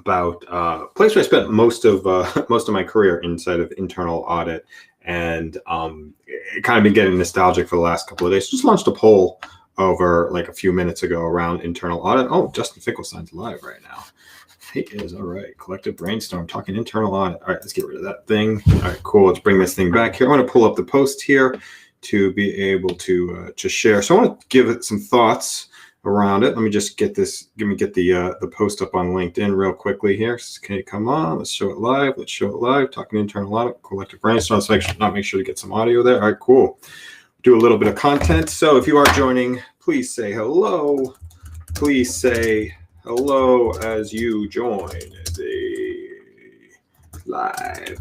about a place where I spent most of my career inside of internal audit, and it kind of been getting nostalgic for the last couple of days. Just launched a poll over like a few minutes ago around internal audit. Oh, Justin Finkelstein's live right now. He is. All right. Collective Brainstorm, talking internal audit. All right, let's get rid of that thing. All right, cool. Let's bring this thing back here. I want to pull up the post here to be able to share. So I want to give it some thoughts around it. Let me just get this. Get the post up on LinkedIn real quickly here. Can you come on? Let's show it live. Let's show it live. Talking internal audit, collective brainstorm. Let's make sure to get some audio there. All right, cool. Do a little bit of content. So if you are joining, please say hello. Please say hello as you join the live.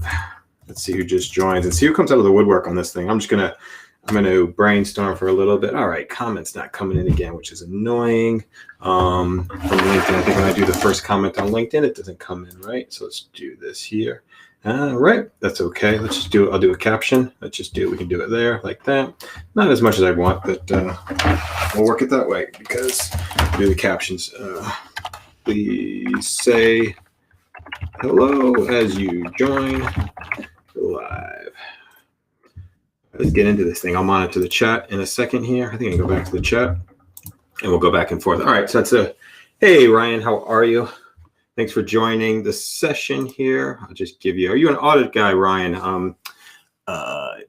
Let's see who just joins and see who comes out of the woodwork on this thing. I'm going to brainstorm for a little bit. All right, comments not coming in again, which is annoying. From LinkedIn, I think when I do the first comment on LinkedIn, it doesn't come in, right? So let's do this here. All right, that's okay. Let's just do it. I'll do a caption. Let's just do it. We can do it there like that. Not as much as I want, but we'll work it that way because do the captions. Please say hello as you join live. Let's get into this thing. I'll monitor the chat in a second here. I think I can go back to the chat and we'll go back and forth. All right, so that's hey, Ryan, how are you? Thanks for joining the session here. I'll just give you, are you an audit guy, Ryan?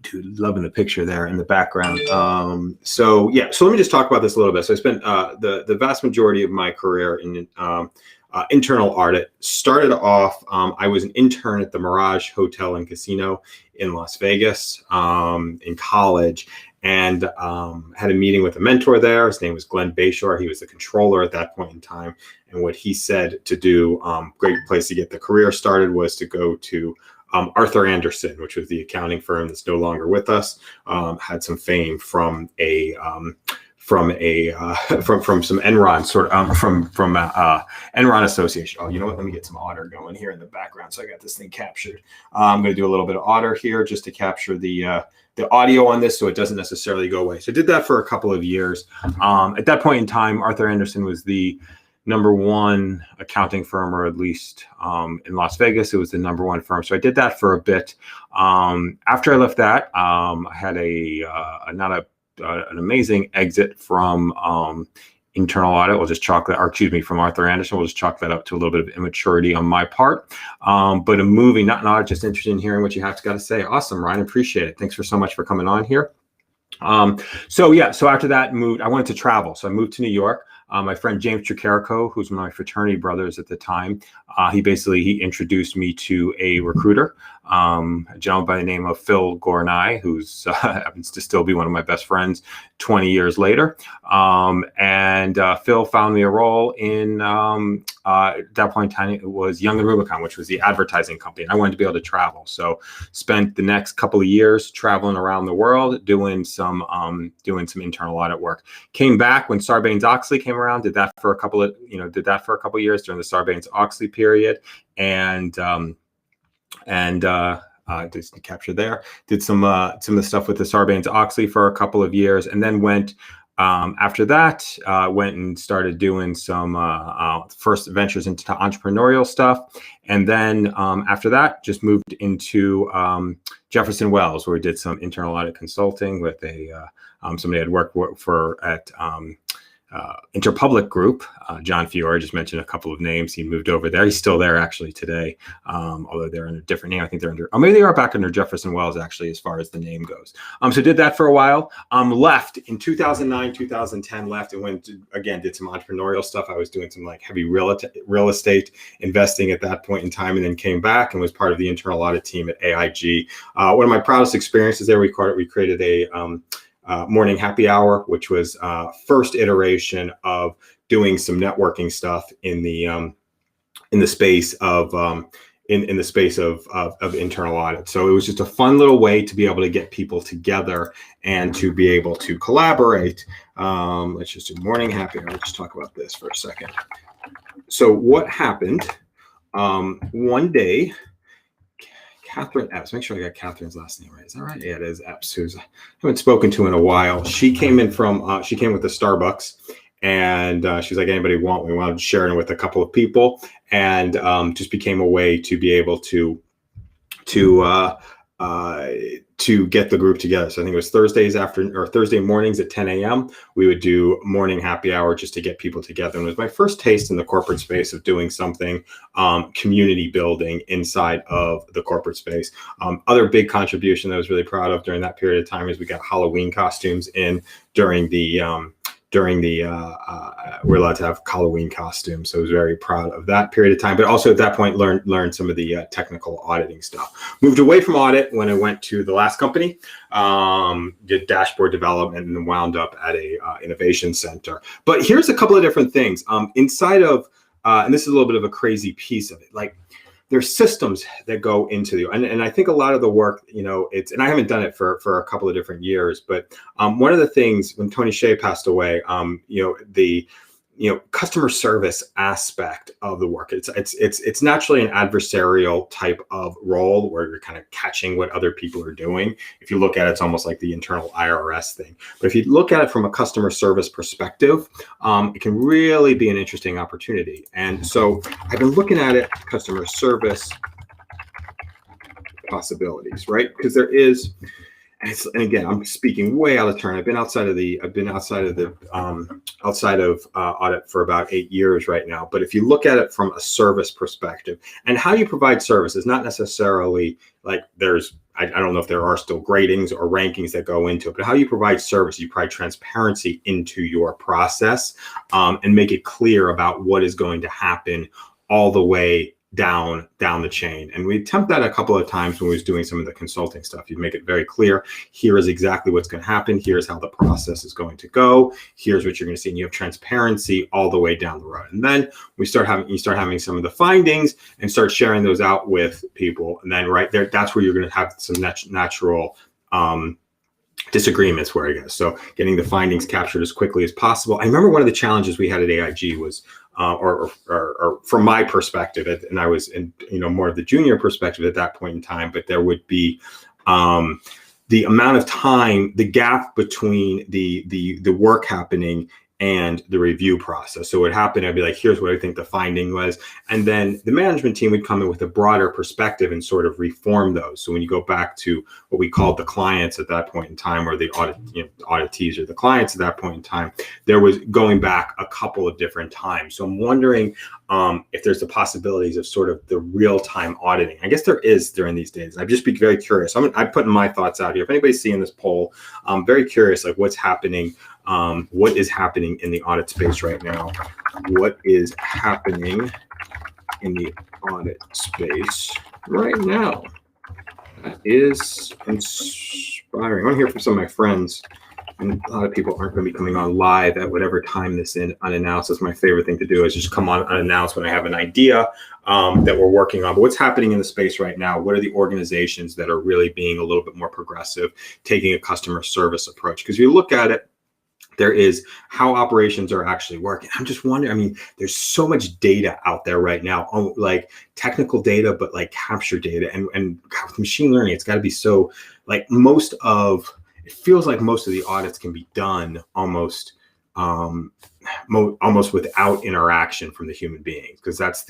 Dude, loving the picture there in the background. So let me just talk about this a little bit. So I spent the vast majority of my career in internal audit. Started off, I was an intern at the Mirage Hotel and Casino in Las Vegas in college, and had a meeting with a mentor there. His name was Glenn Bayshore. He was the controller at that point in time. And what he said to do, great place to get the career started, was to go to Arthur Andersen, which was the accounting firm that's no longer with us. Had some fame from some Enron from Enron Association. Oh, you know what? Let me get some otter going here in the background. So I got this thing captured. I'm going to do a little bit of otter here just to capture the audio on this, so it doesn't necessarily go away. So I did that for a couple of years. At that point in time, Arthur Andersen was the #1 accounting firm, or at least in Las Vegas, it was the #1 firm. So I did that for a bit. After I left that, I had an amazing exit from internal audit. We'll just chalk that, or excuse me, from Arthur Andersen. We'll just chalk that up to a little bit of immaturity on my part. But a movie, not an audit, just interested in hearing what you have got to say. Awesome, Ryan, appreciate it. Thanks so much for coming on here. So after that, I wanted to travel. So I moved to New York. My friend James Tricarico, who's one of my fraternity brothers at the time, he introduced me to a recruiter, a gentleman by the name of Phil Gornai, who's happens to still be one of my best friends 20 years later. And Phil found me a role in, at that point in time, it was Young and Rubicon, which was the advertising company. And I wanted to be able to travel. So spent the next couple of years traveling around the world, doing some internal audit work. Came back when Sarbanes-Oxley came around, did that for a couple of years during the Sarbanes-Oxley period. And just to capture there, did some of the stuff with the Sarbanes-Oxley for a couple of years, and then went after that, went and started doing some first ventures into entrepreneurial stuff. And then after that, just moved into Jefferson Wells, where we did some internal audit consulting with somebody I'd worked for at Interpublic Group, John Fiore. Just mentioned a couple of names. He moved over there. He's still there actually today, although they're in a different name. I think they're under, maybe they are back under Jefferson Wells actually, as far as the name goes. So did that for a while. Left in 2009, 2010. Left and went to, again, did some entrepreneurial stuff. I was doing some like heavy real estate investing at that point in time, and then came back and was part of the internal audit team at AIG. One of my proudest experiences there, we created a morning happy hour, which was first iteration of doing some networking stuff in the space of internal audit. So it was just a fun little way to be able to get people together and to be able to collaborate. Let's just do morning happy hour. Let's talk about this for a second. So what happened one day? Catherine Epps. Make sure I got Catherine's last name right. Is that right? Yeah, it is Epps, who's I haven't spoken to in a while. She came in from, she came with the Starbucks, And she's like, anybody want? We wanted to share it with a couple of people, and just became a way to be able to get the group together. So I think it was Thursday mornings at 10 a.m. We would do morning happy hour just to get people together. And it was my first taste in the corporate space of doing something community building inside of the corporate space. Other big contribution that I was really proud of during that period of time is we got Halloween costumes in during the we're allowed to have Halloween costumes. So I was very proud of that period of time, but also at that point learned some of the technical auditing stuff. Moved away from audit when I went to the last company, did dashboard development, and then wound up at a innovation center. But here's a couple of different things inside of, and this is a little bit of a crazy piece of it. Like, there's systems that go into the, and I think a lot of the work, it's, and I haven't done it for a couple of different years, but one of the things when Tony Hsieh passed away, the customer service aspect of the work, it's naturally an adversarial type of role where you're kind of catching what other people are doing. If you look at it, it's almost like the internal IRS thing. But if you look at it from a customer service perspective, it can really be an interesting opportunity. And so I've been looking at it, customer service possibilities, right? Because there is, and again, I'm speaking way out of turn. I've been outside of audit for about 8 years right now. But if you look at it from a service perspective, and how you provide service is not necessarily like I don't know if there are still gradings or rankings that go into it, but how you provide service, you provide transparency into your process, and make it clear about what is going to happen all the way down the chain. And we attempt that a couple of times when we was doing some of the consulting stuff. You make it very clear. Here is exactly what's going to happen. Here's how the process is going to go. Here's what you're going to see. And you have transparency all the way down the road. And then you start having some of the findings and start sharing those out with people. And then right there, that's where you're going to have some natural disagreements where I guess. So getting the findings captured as quickly as possible. I remember one of the challenges we had at AIG was, or from my perspective, and I was in, more of the junior perspective at that point in time, but there would be the amount of time, the gap between the work happening and the review process. So what happened, I'd be like, here's what I think the finding was. And then the management team would come in with a broader perspective and sort of reform those. So when you go back to what we called the clients at that point in time, or the auditees or the clients at that point in time, there was going back a couple of different times. So I'm wondering if there's the possibilities of sort of the real-time auditing. I guess there is during these days. I'd just be very curious. I'm putting my thoughts out here. If anybody's seeing this poll, I'm very curious, like what's happening. What is happening in the audit space right now? What is happening in the audit space right now? That is inspiring. I want to hear from some of my friends. And a lot of people aren't going to be coming on live at whatever time this is unannounced. That's my favorite thing to do, is just come on unannounced when I have an idea that we're working on. But what's happening in the space right now? What are the organizations that are really being a little bit more progressive, taking a customer service approach? Because you look at it, there is how operations are actually working. I'm just wondering, there's so much data out there right now, like technical data, but like capture data. And God, with machine learning, it's got to be so, like it feels like most of the audits can be done almost without interaction from the human beings. Because that's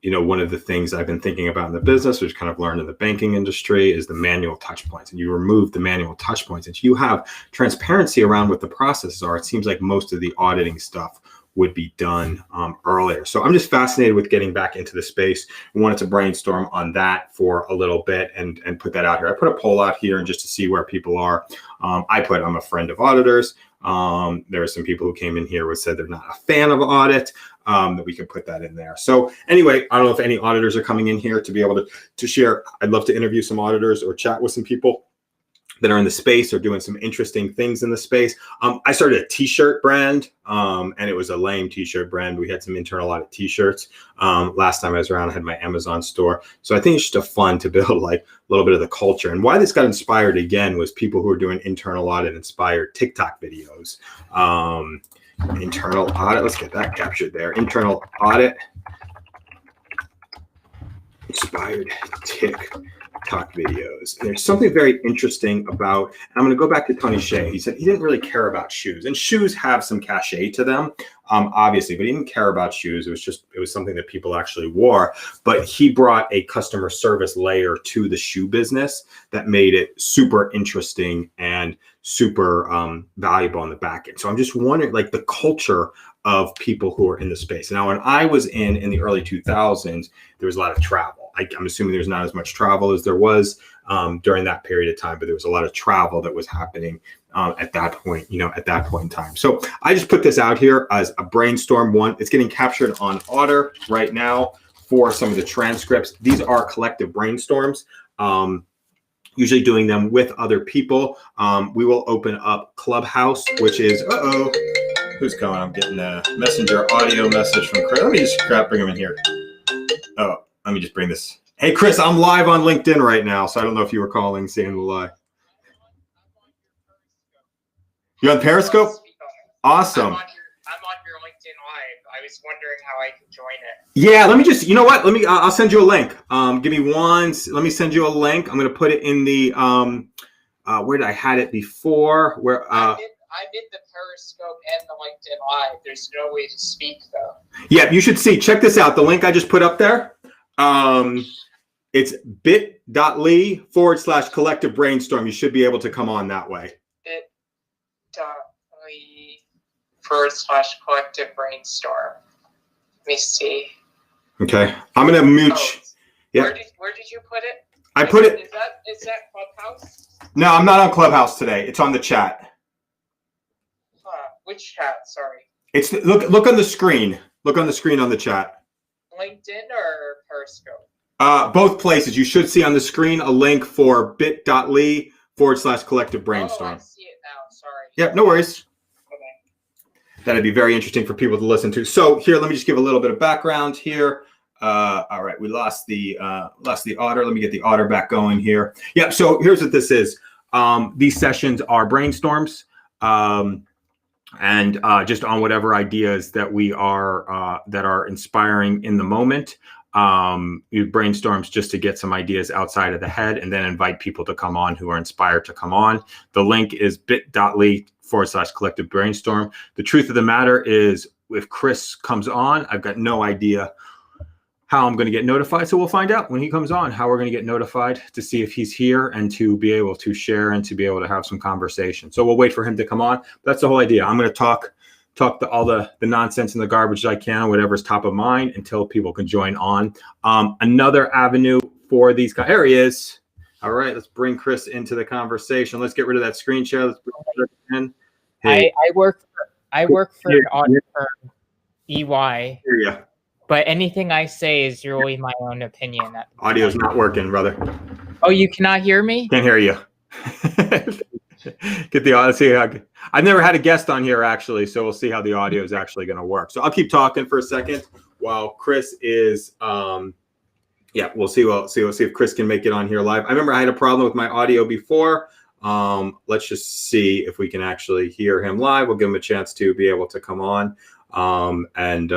one of the things I've been thinking about in the business, which kind of learned in the banking industry, is the manual touch points. And you remove the manual touch points, and you have transparency around what the processes are. It seems like most of the auditing stuff would be done earlier. So I'm just fascinated with getting back into the space. I wanted to brainstorm on that for a little bit and put that out here. I put a poll out here and just to see where people are. I'm a friend of auditors. There are some people who came in here who said they're not a fan of audit, that we could put that in there. So anyway, I don't know if any auditors are coming in here to be able to share. I'd love to interview some auditors or chat with some people that are in the space or doing some interesting things in the space. I started a t-shirt brand, and it was a lame t-shirt brand. We had some internal audit t-shirts. Last time I was around, I had my Amazon store. So I think it's just fun to build like a little bit of the culture. And why this got inspired again was people who are doing internal audit inspired TikTok videos. Internal audit, let's get that captured there. Internal audit inspired TikTok TikTok videos. And there's something very interesting about, and I'm going to go back to Tony Hsieh. He said he didn't really care about shoes, and shoes have some cachet to them, obviously, but he didn't care about shoes. It was something that people actually wore, but he brought a customer service layer to the shoe business that made it super interesting and super valuable on the back end. So I'm just wondering, like, the culture of people who are in the space. Now, when I was in the early 2000s, there was a lot of travel. I'm assuming there's not as much travel as there was during that period of time, but there was a lot of travel that was happening at that point, at that point in time. So I just put this out here as a brainstorm one. It's getting captured on Otter right now for some of the transcripts. These are collective brainstorms. Usually doing them with other people. We will open up Clubhouse, which is, who's coming? I'm getting a messenger audio message from Chris. Let me just bring him in here. Oh, let me just bring this. Hey, Chris, I'm live on LinkedIn right now, so I don't know if you were calling, saying the live. You're on Periscope? Awesome. I'm on your LinkedIn Live. I was wondering how I could join it. Yeah, let me just, you know what? I'll send you a link. Give me let me send you a link. I'm going to put it in the, where did I had it before? I'm in the Periscope and the LinkedIn Live. There's no way to speak, though. Yeah, you should see. Check this out. The link I just put up there. It's bit.ly/collective brainstorm. You should be able to come on that way. bit.ly/collective brainstorm. Let me see. Okay. I'm going to mute. Yeah. Where did you put it? I put it. Is that Clubhouse? No, I'm not on Clubhouse today. It's on the chat. Which chat? Sorry. It's look on the screen. Look on the screen on the chat. LinkedIn or Periscope? Both places. You should see on the screen a link for bit.ly/collective brainstorm. Oh, I see it now. Sorry. Yeah, no worries. Okay. That'd be very interesting for people to listen to. So here, let me just give a little bit of background here. All right, we lost the Otter. Let me get the Otter back going here. Yeah, so here's what this is. These sessions are brainstorms. And just on whatever ideas that we are that are inspiring in the moment. You brainstorms just to get some ideas outside of the head, and then invite people to come on who are inspired to come on. The link is bit.ly/collective brainstorm. The truth of the matter is, if Chris comes on, I've got no idea how I'm going to get notified. So we'll find out when he comes on how we're going to get notified to see if he's here and to be able to share and to be able to have some conversation. So we'll wait for him to come on. That's the whole idea. I'm going to talk all the nonsense and the garbage that I can, whatever's top of mind, until people can join on. Another avenue for these guys. There he is. All right, let's bring Chris into the conversation. Let's get rid of that screen share. Let's bring Chris in. Hey. I work for an audit firm, EY. Hear ya. But anything I say is really my own opinion. Audio's not working, brother. Oh, you cannot hear me? Can't hear you. Get the audio. See, I've never had a guest on here actually, so we'll see how the audio is actually going to work. So I'll keep talking for a second while Chris is. Yeah, we'll see. We'll see if Chris can make it on here live. I remember I had a problem with my audio before. Let's just see if we can actually hear him live. We'll give him a chance to be able to come on. And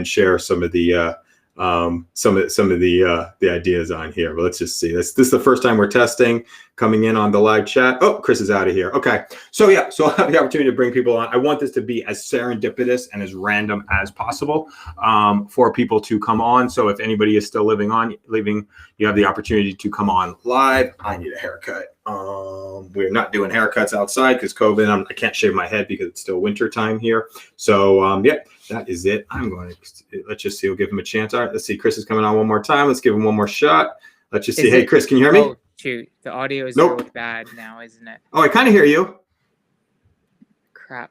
share some of the ideas on here. But let's just see. This is the first time we're testing, coming in on the live chat. Oh, Chris is out of here. Okay. So yeah, so I'll have the opportunity to bring people on. I want this to be as serendipitous and as random as possible for people to come on. So if anybody is still leaving, you have the opportunity to come on live. I need a haircut. We're not doing haircuts outside because COVID. I can't shave my head because it's still winter time here. So yeah, that is it. Let's just see. We'll give him a chance. All right, let's see. Chris is coming on one more time. Let's give him one more shot. Let's just see. Hey, Chris, can you hear me? Oh, shoot. The audio is really bad now, isn't it? Oh, I kind of hear you. Crap.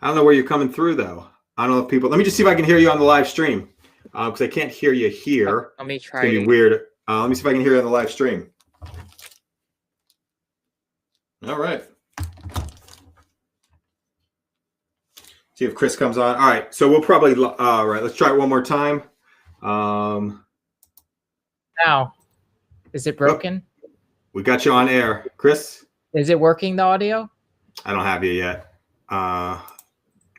I don't know where you're coming through, though. I don't know if people. Let me just see if I can hear you on the live stream because I can't hear you here. Let me try. It's gonna be weird. Let me see if I can hear you on the live stream. All right. See if Chris comes on. All right. So we'll probably, all right, let's try it one more time. Now, is it broken? We got you on air. Chris? Is it working, the audio? I don't have you yet.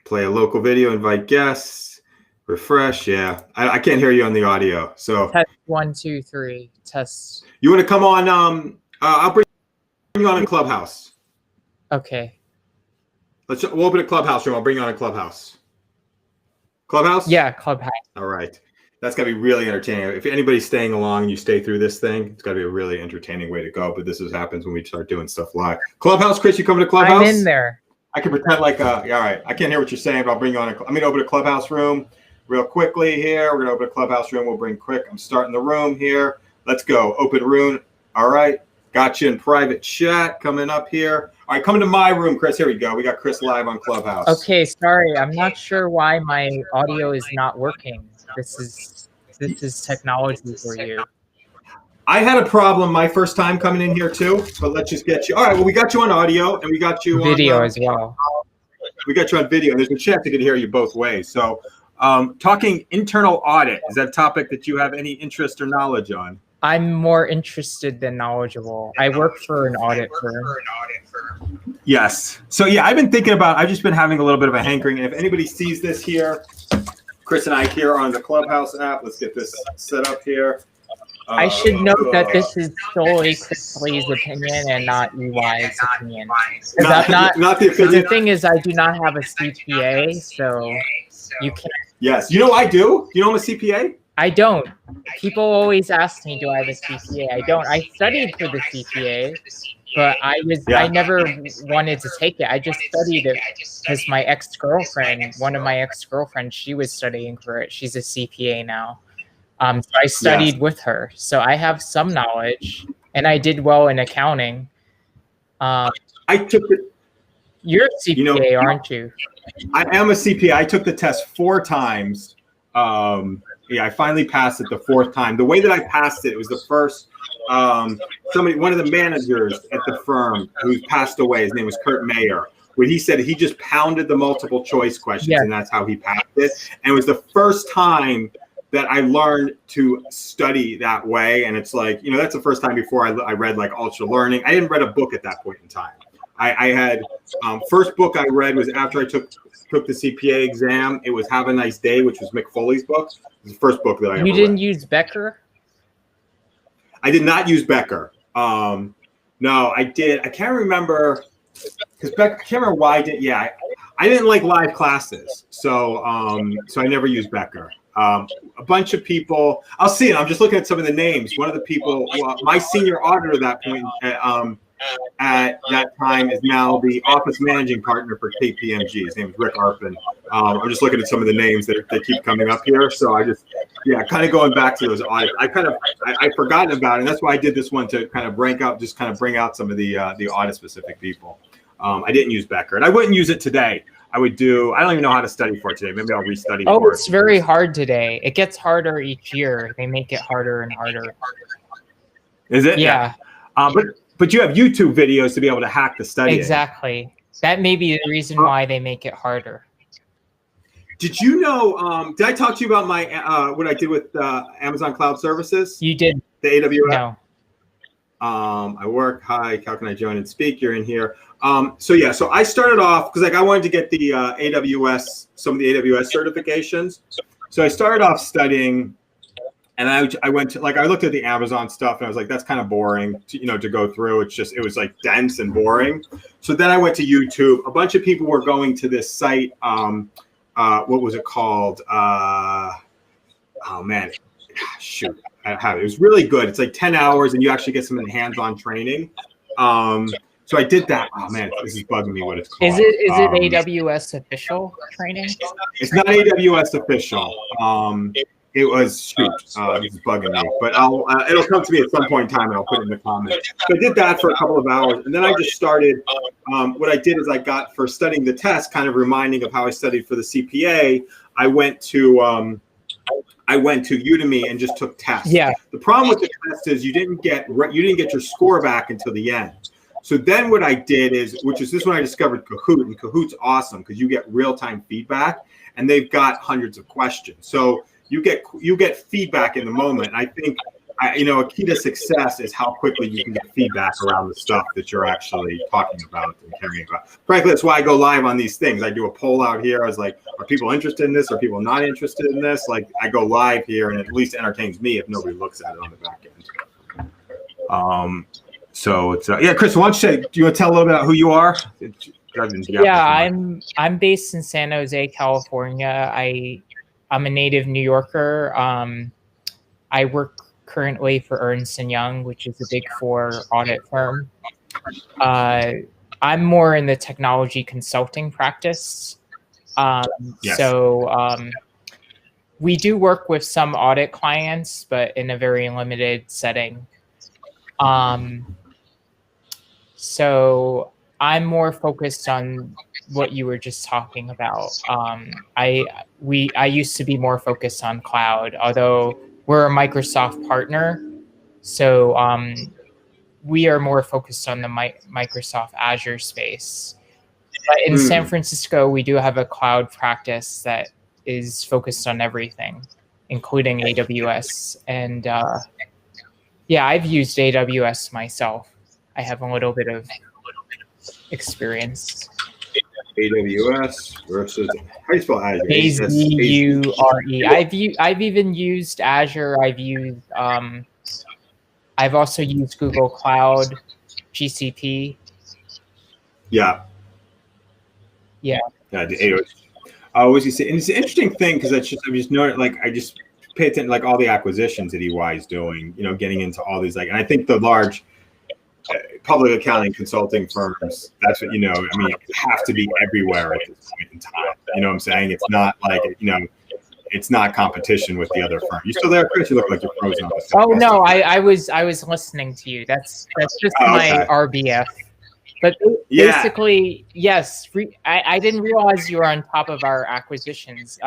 Play a local video, invite guests. Refresh. Yeah, I can't hear you on the audio. So Test 1, 2, 3. Test. you want to come on? I'll bring you on in Clubhouse. Okay. We'll open a Clubhouse room. I'll bring you on in Clubhouse. Clubhouse? Yeah, Clubhouse. All right. That's got to be really entertaining. If anybody's staying along and you stay through this thing, it's got to be a really entertaining way to go. But this is happens when we start doing stuff live. Clubhouse, Chris, you coming to Clubhouse? I'm in there. I can pretend like, all right. I can't hear what you're saying, but I'll bring you on. I'm going to open a Clubhouse room real quickly here. We're going to open a Clubhouse room. We'll bring quick. I'm starting the room here. Let's go. Open room. All right. Got you in private chat coming up here. All right, coming to my room, Chris. Here we go. We got Chris live on Clubhouse. Okay, sorry. I'm not sure why my audio is not working. This is technology for you. I had a problem my first time coming in here too, but let's just get you. All right, well, we got you on audio and we got you video on as well. We got you on video. There's a chat that can hear you both ways. So talking internal audit, is that a topic that you have any interest or knowledge on? I'm more interested than knowledgeable. I work for an audit firm. Yes. So yeah, I've just been having a little bit of a hankering. And if anybody sees this here, Chris and I here on the Clubhouse app, let's get this set up here. I should note that this is solely Chris Lee's opinion and not EY's opinion. Not the opinion. The thing is, I do not have a CPA, so you can't. Yes. You know I do? You know I'm a CPA? I don't. People always ask me, do I have a CPA? I don't. I studied for the CPA, but I never wanted to take it. I just studied it because my ex-girlfriend, one of my ex-girlfriends, she was studying for it. She's a CPA now. So I studied with her. So I have some knowledge, and I did well in accounting. I took it. You're a CPA, aren't you? I am a CPA. I took the test 4 times. I finally passed it the 4th time. The way that I passed it was the first one of the managers at the firm who's passed away. His name was Kurt Mayer. When he said he just pounded the multiple choice questions, and that's how he passed it. And it was the first time that I learned to study that way. And it's like, that's the first time before I read like Ultra Learning. I didn't read a book at that point in time. I had first book I read was after I took the CPA exam. It was Have a Nice Day, which was Mick Foley's book. It was the first book that I ever read. You didn't use Becker? I did not use Becker. No, I did. I can't remember because Becker. I can't remember why I did. Yeah, I didn't like live classes, so I never used Becker. A bunch of people. I'll see it. I'm just looking at some of the names. One of the people, my senior auditor at that point. At that time is now the office managing partner for KPMG. His name is Rick Arpin. I'm just looking at some of the names that keep coming up here. So I just, kind of going back to those audits. I've forgotten about it. And that's why I did this one to kind of bring out some of the audit specific people. I didn't use Becker, and I wouldn't use it today. I don't even know how to study for it today. Maybe I'll restudy for it. Oh, it's very hard today. It gets harder each year. They make it harder and harder. Is it? Yeah. But you have YouTube videos to be able to hack the study. Exactly. That may be the reason why they make it harder. Did you know? Did I talk to you about my what I did with Amazon Cloud Services? You did. The AWS. No. I work. Hi. How can I join and speak? You're in here. So I started off because I wanted to get the some of the AWS certifications. So I started off studying. And I went to I looked at the Amazon stuff and I was like, that's kind of boring to go through. It was like dense and boring. So then I went to YouTube. A bunch of people were going to this site. What was it called? Oh man, shoot, I have it. It was really good. It's like 10 hours and you actually get some hands-on training. So I did that. Oh man, this is bugging me what it's called. Is it AWS official training? It's not AWS official. It was this is bugging me, but it'll come to me at some point in time and I'll put it in the comments. So I did that for a couple of hours and then I just started, what I did is I got for studying the test, kind of reminding of how I studied for the CPA. I went to Udemy and just took tests. Yeah. The problem with the test is you didn't get your score back until the end. So then what I did is, this is when I discovered Kahoot, and Kahoot's awesome because you get real-time feedback and they've got hundreds of questions. So you get feedback in the moment. I think a key to success is how quickly you can get feedback around the stuff that you're actually talking about and caring about. Frankly, that's why I go live on these things. I do a poll out here. I was like, are people interested in this? Are people not interested in this? Like, I go live here, and it at least entertains me if nobody looks at it on the back end. So it's yeah, Chris, why don't you say, do you want to tell a little bit about who you are? Yeah, I'm based in San Jose, California. I'm a native New Yorker. I work currently for Ernst & Young, which is a Big Four audit firm. I'm more in the technology consulting practice. Yes. So we do work with some audit clients, but in a very limited setting. So I'm more focused on what you were just talking about. I used to be more focused on cloud, although we're a Microsoft partner. So we are more focused on the Microsoft Azure space. But in San Francisco, we do have a cloud practice that is focused on everything, including AWS. And yeah, I've used AWS myself. I have a little bit of experience. AWS versus, how do you spell Azure? Azure. I've even used Azure. I've also used Google Cloud, GCP. Yeah. Yeah. Yeah, the AWS. What was you say? And it's an interesting thing because I'm just noting, like, I just pay attention, like all the acquisitions that EY is doing, getting into all these, like, and I think the large public accounting consulting firms, that's what, have to be everywhere at this point in time. You know what I'm saying? It's not like, it's not competition with the other firm. You still there, Chris? You look like you're frozen on the phone. Oh no, I was listening to you. That's just my RBF. But basically, yes, I didn't realize you were on top of our acquisitions.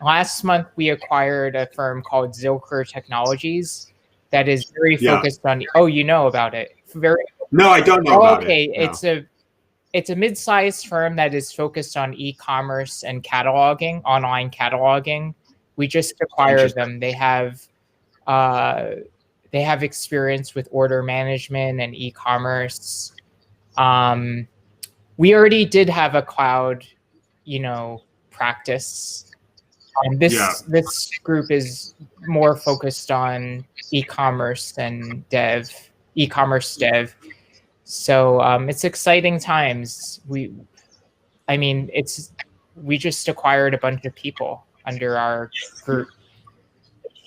Last month, we acquired a firm called Zilker Technologies that is very focused on. Oh, you know about it? No, I don't know about it. Okay, No. It's a mid-sized firm that is focused on e-commerce and cataloging, online cataloging. We just acquired them. They have experience with order management and e-commerce. We already did have a cloud, practice. This group is more focused on e-commerce and e-commerce dev. So it's exciting times. We just acquired a bunch of people under our group.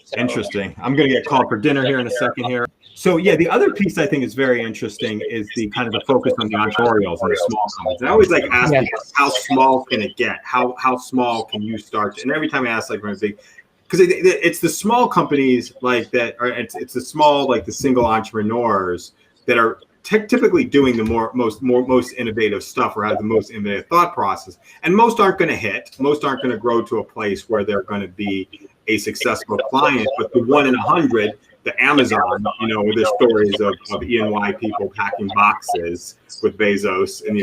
So, interesting. I'm going to get called for dinner here in a second here. So yeah, the other piece I think is very interesting is the kind of the focus on the entrepreneurials and the small companies. I always like ask people, how small can it get? How small can you start? And every time I ask, like, because it's the small companies like that, or it's the small, like the single entrepreneurs that are typically doing the most innovative stuff or have the most innovative thought process. And most aren't going to hit. Most aren't going to grow to a place where they're going to be a successful client. But the 1 in 100, the Amazon, with the stories of E&Y people packing boxes with Bezos, and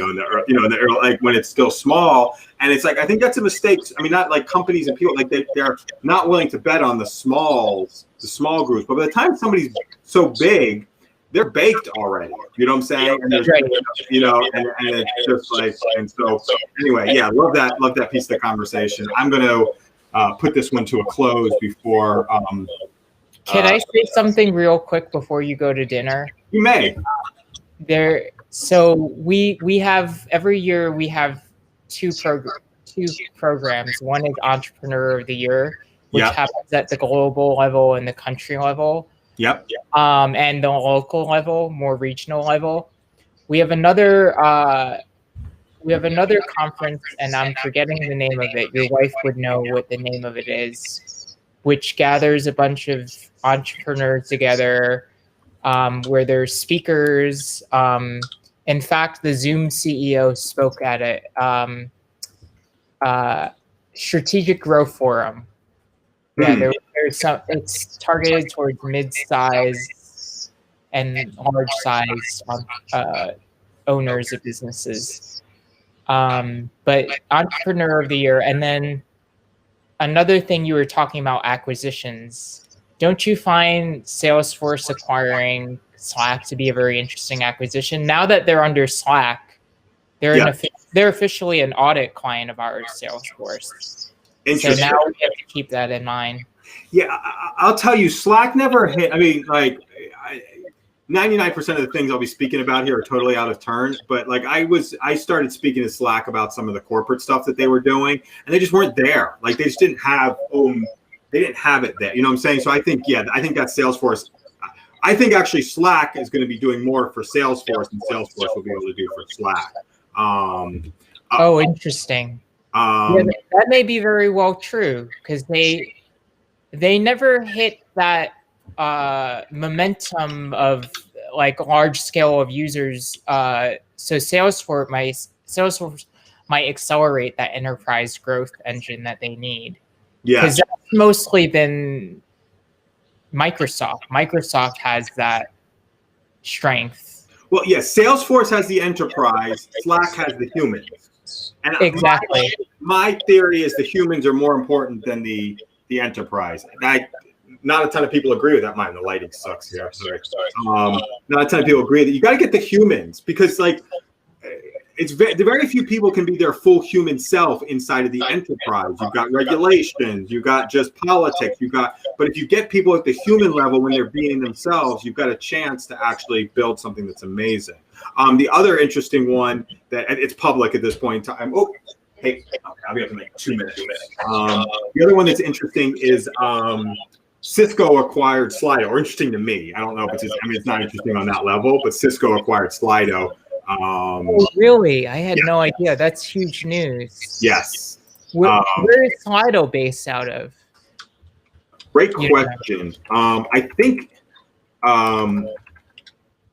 like when it's still small, and it's like, I think that's a mistake. I mean, not like companies and people, like they're not willing to bet on the small groups. But by the time somebody's so big, they're baked already. You know what I'm saying? And and it's just like, and so anyway, yeah, love that piece of the conversation. I'm going to put this one to a close before. Can I say something real quick before you go to dinner? You may. So we have every year we have two programs. One is Entrepreneur of the Year, which happens at the global level and the country level. Yep. And the local level, more regional level. We have another conference, and I'm forgetting the name of it. Your wife would know what the name of it is, which gathers a bunch of entrepreneurs together, where there's speakers. In fact, the Zoom CEO spoke at it. Strategic Growth Forum. Yeah, there's some. It's targeted towards mid-size and large-size owners of businesses. But Entrepreneur of the Year, and then another thing you were talking about, acquisitions. don't you find Salesforce acquiring Slack to be a very interesting acquisition? Now that they're under Slack, they're officially an audit client of ours, Salesforce. So now we have to keep that in mind. Yeah, I'll tell you, Slack never hit. I mean, like 99% of the things I'll be speaking about here are totally out of turn. But like I started speaking to Slack about some of the corporate stuff that they were doing, and they just weren't there. Like they just didn't have they didn't have it there. You know what I'm saying? So I think that Salesforce. I think actually Slack is going to be doing more for Salesforce than Salesforce will be able to do for Slack. Oh, interesting. That may be very well true because they never hit that momentum of like large scale of users. So Salesforce might accelerate that enterprise growth engine that they need. Yeah, because that's mostly been Microsoft. Microsoft has that strength. Well, yes, Salesforce has the enterprise. Slack has the humans. And exactly. My theory is the humans are more important than the enterprise. Not a ton of people agree with that. Mine, the lighting sucks here. Sorry. Not a ton of people agree that you got to get the humans because, like, very few people can be their full human self inside of the enterprise. You've got regulations, you've got just politics, but if you get people at the human level when they're being themselves, you've got a chance to actually build something that's amazing. The other interesting one that it's public at this point in time. Oh, hey, I'll be up in like 2 minutes. The other one that's interesting is Cisco acquired Slido, or interesting to me. I don't know if it's not interesting on that level, but Cisco acquired Slido. Oh, really? I had no idea. That's huge news. Yes. Where is Slido based out of? Great question. I think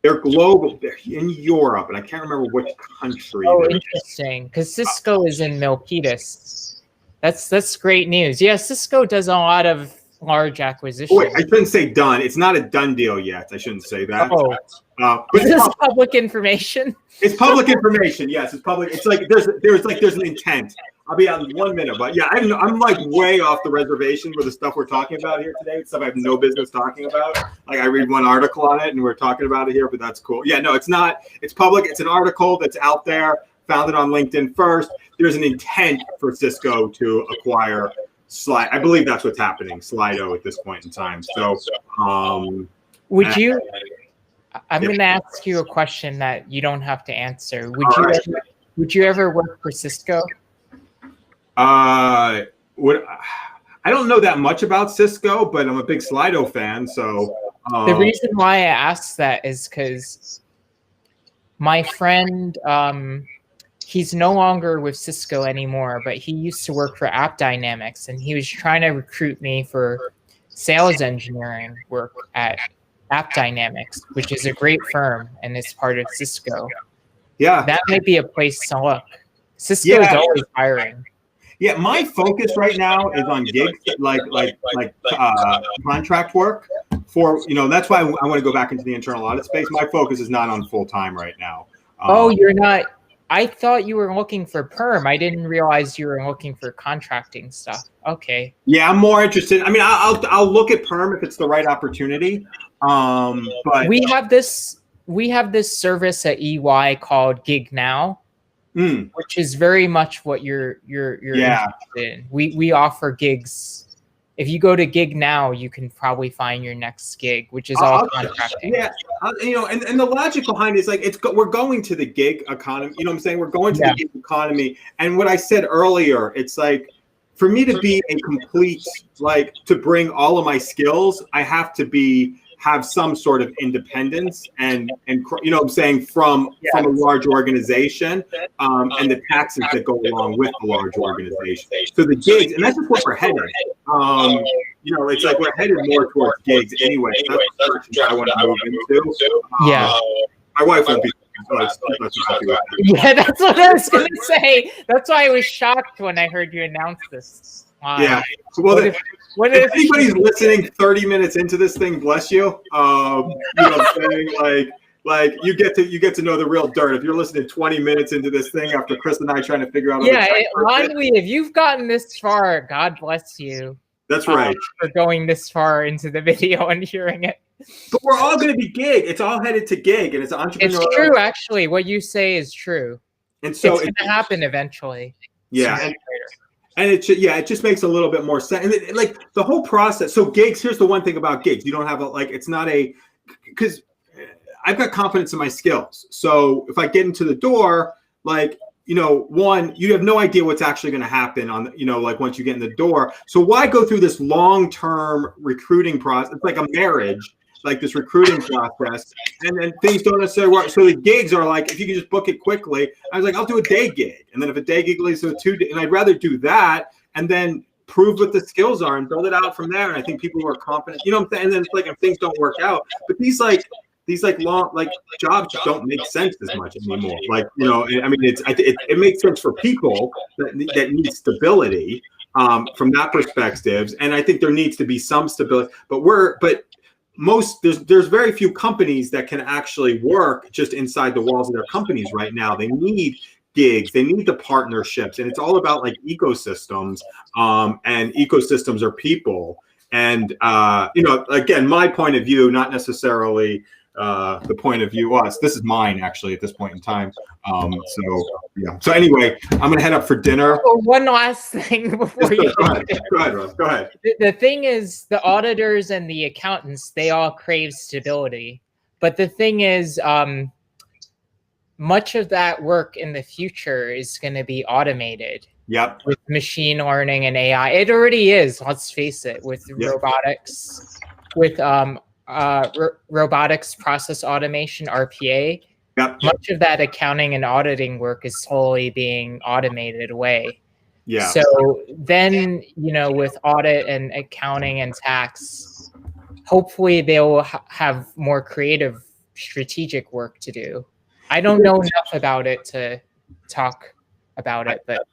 they're global. They're in Europe, and I can't remember which country. Oh, interesting. Because Cisco is in Milpitas. That's great news. Yeah, Cisco does a lot of large acquisitions. Oh, wait, I shouldn't say done. It's not a done deal yet. I shouldn't say that. Oh. But is this public information? It's public information. Yes, it's public. It's like there's an intent. I'll be out in 1 minute, but yeah, I'm like way off the reservation with the stuff we're talking about here today. Stuff I have no business talking about. Like I read one article on it and we're talking about it here, but that's cool. Yeah, no, it's not. It's public. It's an article that's out there. Found it on LinkedIn first. There's an intent for Cisco to acquire Slido. I believe that's what's happening. Slido at this point in time. So, would you? I'm going to ask you a question that you don't have to answer. Would you ever work for Cisco? I don't know that much about Cisco, but I'm a big Slido fan. So the reason why I asked that is because my friend, he's no longer with Cisco anymore, but he used to work for App Dynamics, and he was trying to recruit me for sales engineering work at App Dynamics, which is a great firm and it's part of Cisco. Yeah, that might be a place to look. Cisco is always hiring. Yeah, my focus right now is on gigs, like contract work. That's why I want to go back into the internal audit space. My focus is not on full time right now. You're not. I thought you were looking for perm. I didn't realize you were looking for contracting stuff. Okay. Yeah, I'm more interested. I mean, I'll look at perm if it's the right opportunity. But we have this service at EY called Gig Now, which is very much what you're interested in. We offer gigs. If you go to Gig Now, you can probably find your next gig, which is all contracting. Yeah, and the logic behind it is like we're going to the gig economy. You know what I'm saying? We're going to the gig economy. And what I said earlier, it's like for me to be a complete, like to bring all of my skills, I have to have some sort of independence and you know what I'm saying, from a large organization and the taxes that go along with the large organization. So the gigs, and that's just what we're headed. It's like we're headed more towards gigs anyway. So that's the direction I want to move into. My wife would be. Yeah, that's what I was going to say. That's why I was shocked when I heard you announce this. Yeah. Well, if anybody's listening 30 minutes into this thing, bless you. You know what I'm saying? Like you get to know the real dirt. If you're listening 20 minutes into this thing after Chris and I trying to figure out. Yeah, honestly, if you've gotten this far, God bless you. That's right. For going this far into the video and hearing it. But we're all going to be gig. It's all headed to gig, and it's entrepreneurial. It's true, actually. What you say is true. And so it's going to happen eventually. Yeah. And it just makes a little bit more sense. And like the whole process. So gigs, here's the one thing about gigs. You don't have it's not because I've got confidence in my skills. So if I get into the door, one, you have no idea what's actually going to happen once you get in the door. So why go through this long-term recruiting process? It's like a marriage, like this recruiting process, and then things don't necessarily work. So the gigs are like, if you can just book it quickly, I was like, I'll do a day gig. And then if a day gig leads to a 2 day, and I'd rather do that and then prove what the skills are and build it out from there. And I think people who are confident, you know what I'm saying? And then it's like, if things don't work out, but these long jobs don't make sense as much anymore. It makes sense for people that need stability from that perspective. And I think there needs to be some stability, there's very few companies that can actually work just inside the walls of their companies right now. They need gigs, they need the partnerships, and it's all about ecosystems, and ecosystems are people. And again, my point of view, not necessarily the point of view this is mine actually at this point in time. So anyway, I'm gonna head up for dinner. One last thing before you go ahead, Ross. Go ahead. The thing is, the auditors and the accountants, they all crave stability, but the thing is, much of that work in the future is going to be automated. Yep. With machine learning and AI. It already is, let's face it, with robotics, with robotics process automation, RPA. Yep. Much of that accounting and auditing work is slowly being automated away. Yeah. So then, with audit and accounting and tax, hopefully they'll have more creative, strategic work to do. I don't know enough about it to talk about it, but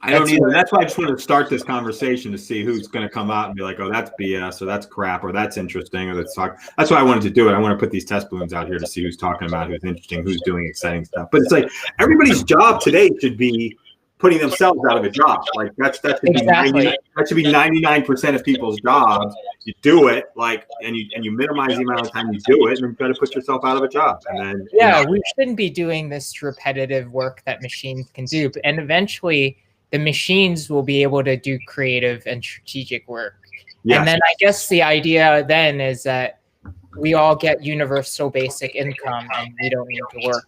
I don't either. That's why I just wanted to start this conversation to see who's going to come out and be like, oh, that's BS, or that's crap, or that's interesting, or that's talk. That's why I wanted to do it. I want to put these test balloons out here to see who's talking about, who's interesting, who's doing exciting stuff. But it's like everybody's job today should be putting themselves out of a job. Like that should be 99% of people's jobs. You do it and you minimize the amount of time you do it, and you try to put yourself out of a job. And then we shouldn't be doing this repetitive work that machines can do. And eventually the machines will be able to do creative and strategic work. Yes. And then I guess the idea then is that we all get universal basic income and we don't need to work.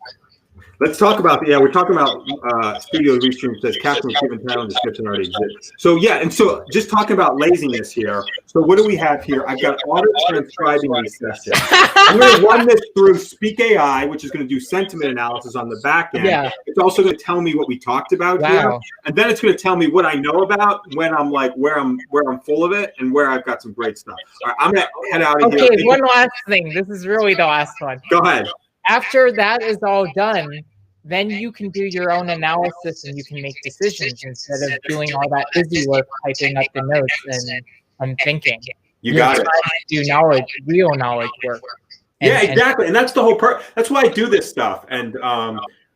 Let's talk about we're talking about Studio Restream says caption recruitment title and description already exists. So and so just talking about laziness here. So what do we have here? I've got Audit transcribing these sessions. I'm going to run this through Speak AI, which is going to do sentiment analysis on the back end. Yeah. It's also going to tell me what we talked about here, and then it's going to tell me what I know about when I'm where I'm full of it and where I've got some great stuff. All right, I'm going to head out of here. Okay, one last thing. This is really the last one. Go ahead. After that is all done, then you can do your own analysis and you can make decisions instead of doing all that busy work, typing up the notes and thinking. You got it. Do real knowledge work. Exactly. And that's the whole that's why I do this stuff. And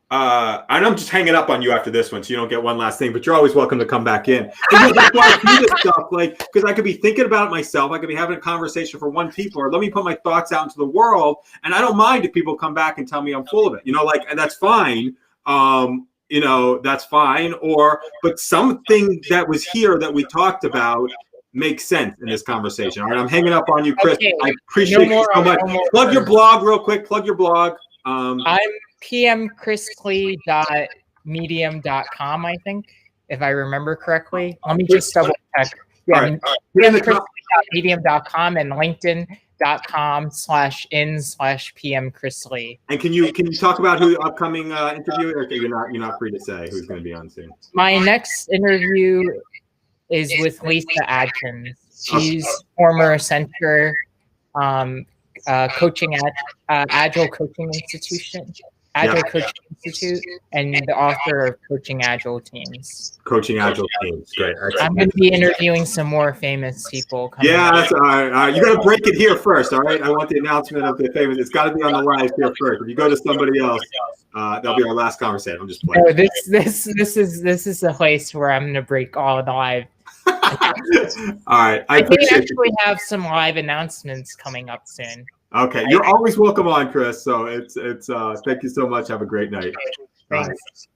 I'm just hanging up on you after this one, so you don't get one last thing, but you're always welcome to come back in. That's why I do this stuff, because I could be thinking about it myself. I could be having a conversation for one people, or let me put my thoughts out into the world. And I don't mind if people come back and tell me I'm full of it, and that's fine. That's fine. But something that was here that we talked about makes sense in this conversation. All right. I'm hanging up on you, Chris. Okay. I appreciate you so much. Plug your blog real quick. Plug your blog. I'm pmchrisley.medium.com, I think, if I remember correctly. Let me just double check. Yeah, pmchrisley.medium.com and linkedin.com/in/pmchrisley. And can you talk about who upcoming interview, or you're not free to say who's going to be on soon? My next interview is with Lisa Adkins. She's former Accenture coaching at Agile Coaching Institute, and the author of Coaching Agile Teams. Coaching Agile Teams, great. I'm going to be interviewing some more famous people. That's all right. You got to break it here first, all right? I want the announcement of the famous. It's got to be on the live here first. If you go to somebody else, that'll be our last conversation. I'm just playing. No, this is the place where I'm going to break all the live. All right. I think we appreciate actually have some live announcements coming up soon. Okay, you're always welcome on, Chris. So it's thank you so much. Have a great night. Thanks. Bye.